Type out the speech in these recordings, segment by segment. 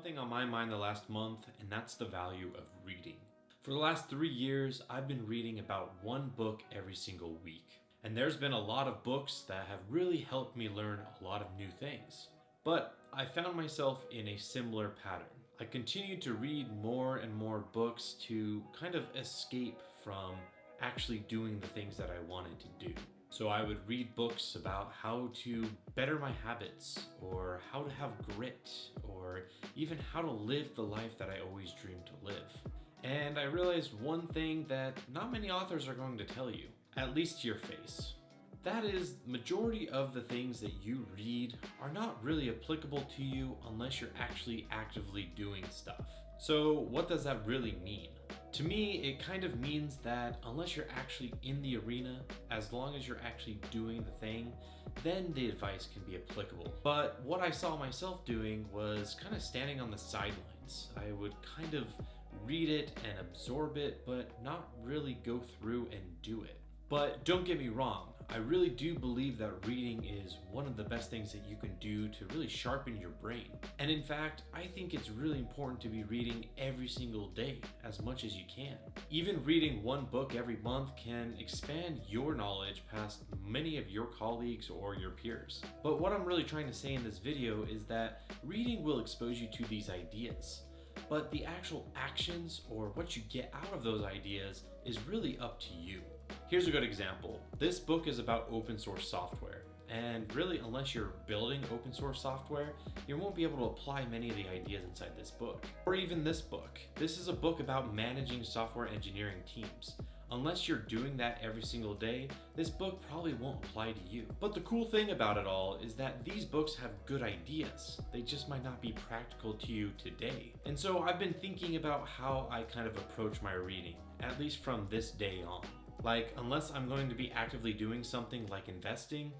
thing on my mind the last month, and that's the value of reading. For the last 3 years, I've been reading about one book every single week. And there's been a lot of books that have really helped me learn a lot of new things. But I found myself in a similar pattern. I continued to read more and more books to kind of escape from actually doing the things that I wanted to do. So I would read books about how to better my habits, or how to have grit, or even how to live the life that I always dreamed to live. And I realized one thing that not many authors are going to tell you, at least to your face. That is, majority of the things that you read are not really applicable to you unless you're actually actively doing stuff. So what does that really mean? To me, it kind of means that unless you're actually in the arena, as long as you're actually doing the thing, then the advice can be applicable. But what I saw myself doing was kind of standing on the sidelines. I would kind of read it and absorb it, but not really go through and do it. But don't get me wrong, I really do believe that reading is one of the best things that you can do to really sharpen your brain. And in fact, I think it's really important to be reading every single day as much as you can. Even reading one book every month can expand your knowledge past many of your colleagues or your peers. But what I'm really trying to say in this video is that reading will expose you to these ideas. But the actual actions or what you get out of those ideas is really up to you. Here's a good example. This book is about open source software. And really, unless you're building open source software, you won't be able to apply many of the ideas inside this book. Or even this book. This is a book about managing software engineering teams. Unless you're doing that every single day, this book probably won't apply to you. But the cool thing about it all is that these books have good ideas. They just might not be practical to you today. And so I've been thinking about how I kind of approach my reading, at least from this day on. Like, unless I'm going to be actively doing something like investing,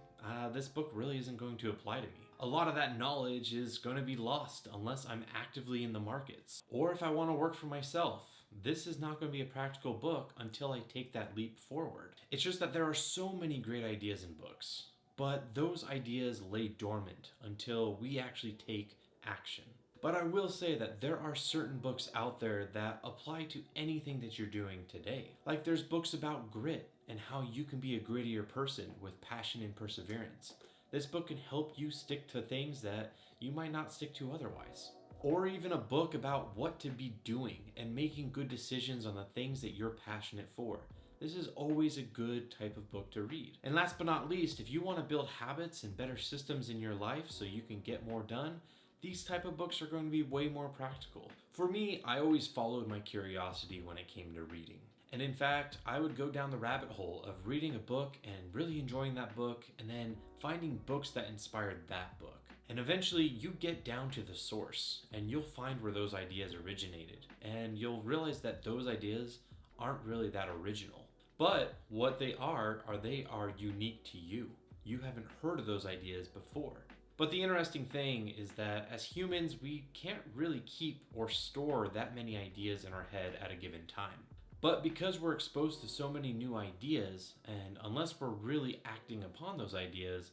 this book really isn't going to apply to me. A lot of that knowledge is going to be lost unless I'm actively in the markets. Or if I want to work for myself, this is not going to be a practical book until I take that leap forward. It's just that there are so many great ideas in books, but those ideas lay dormant until we actually take action. But I will say that there are certain books out there that apply to anything that you're doing today. Like there's books about grit and how you can be a grittier person with passion and perseverance. This book can help you stick to things that you might not stick to otherwise. Or even a book about what to be doing and making good decisions on the things that you're passionate for. This is always a good type of book to read. And last but not least, if you want to build habits and better systems in your life so you can get more done, these type of books are going to be way more practical. For me, I always followed my curiosity when it came to reading. And in fact, I would go down the rabbit hole of reading a book and really enjoying that book, and then finding books that inspired that book. And eventually you get down to the source and you'll find where those ideas originated. And you'll realize that those ideas aren't really that original. But what they are they are unique to you. You haven't heard of those ideas before. But the interesting thing is that as humans, we can't really keep or store that many ideas in our head at a given time. But because we're exposed to so many new ideas, and unless we're really acting upon those ideas,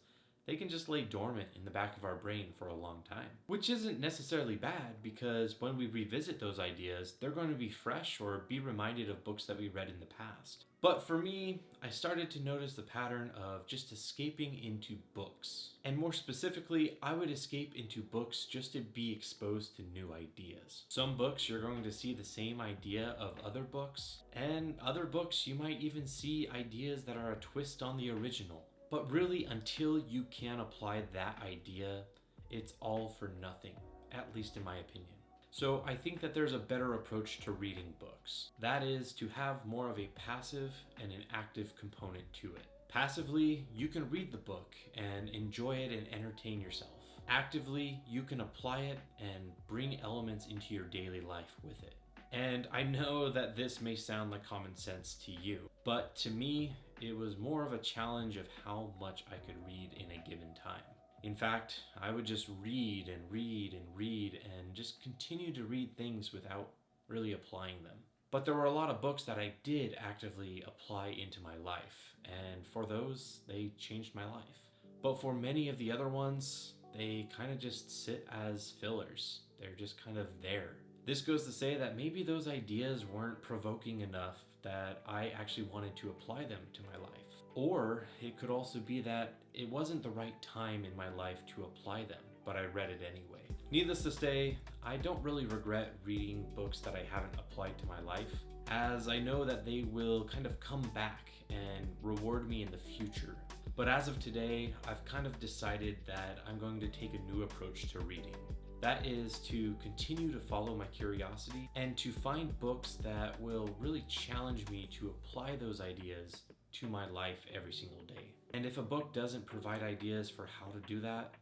they can just lay dormant in the back of our brain for a long time. Which isn't necessarily bad, because when we revisit those ideas, they're going to be fresh or be reminded of books that we read in the past. But for me, I started to notice the pattern of just escaping into books. And more specifically, I would escape into books just to be exposed to new ideas. Some books you're going to see the same idea of other books, and other books you might even see ideas that are a twist on the original. But really, until you can apply that idea, it's all for nothing, at least in my opinion. So I think that there's a better approach to reading books. That is to have more of a passive and an active component to it. Passively, you can read the book and enjoy it and entertain yourself. Actively, you can apply it and bring elements into your daily life with it. And I know that this may sound like common sense to you, but to me, it was more of a challenge of how much I could read in a given time. In fact, I would just read and read and read and just continue to read things without really applying them. But there were a lot of books that I did actively apply into my life, and for those, they changed my life. But for many of the other ones, they kind of just sit as fillers. They're just kind of there. This goes to say that maybe those ideas weren't provoking enough that I actually wanted to apply them to my life. Or it could also be that it wasn't the right time in my life to apply them, but I read it anyway. Needless to say, I don't really regret reading books that I haven't applied to my life, as I know that they will kind of come back and reward me in the future. But as of today, I've kind of decided that I'm going to take a new approach to reading. That is to continue to follow my curiosity and to find books that will really challenge me to apply those ideas to my life every single day. And if a book doesn't provide ideas for how to do that,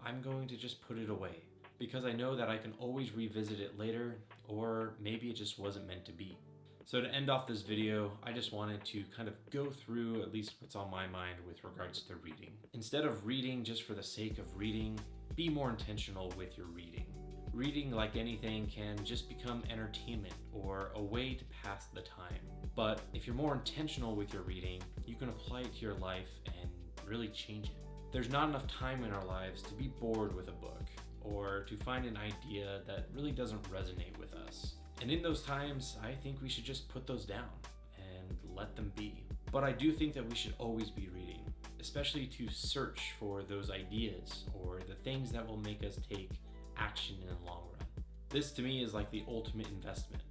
I'm going to just put it away, because I know that I can always revisit it later, or maybe it just wasn't meant to be. So to end off this video, I just wanted to kind of go through at least what's on my mind with regards to reading. Instead of reading just for the sake of reading, be more intentional with your reading. Reading, like anything, can just become entertainment or a way to pass the time. But if you're more intentional with your reading, you can apply it to your life and really change it. There's not enough time in our lives to be bored with a book or to find an idea that really doesn't resonate with us. And in those times, I think we should just put those down and let them be. But I do think that we should always be reading, especially to search for those ideas or the things that will make us take action in the long run. This to me is like the ultimate investment.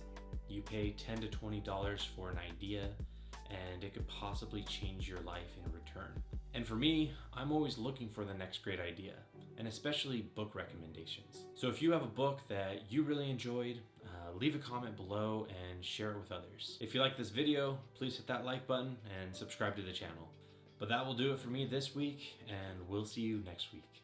You pay $10 to $20 for an idea, and it could possibly change your life in return. And for me, I'm always looking for the next great idea, and especially book recommendations. So if you have a book that you really enjoyed, leave a comment below and share it with others. If you like this video, please hit that like button and subscribe to the channel. But that will do it for me this week, and we'll see you next week.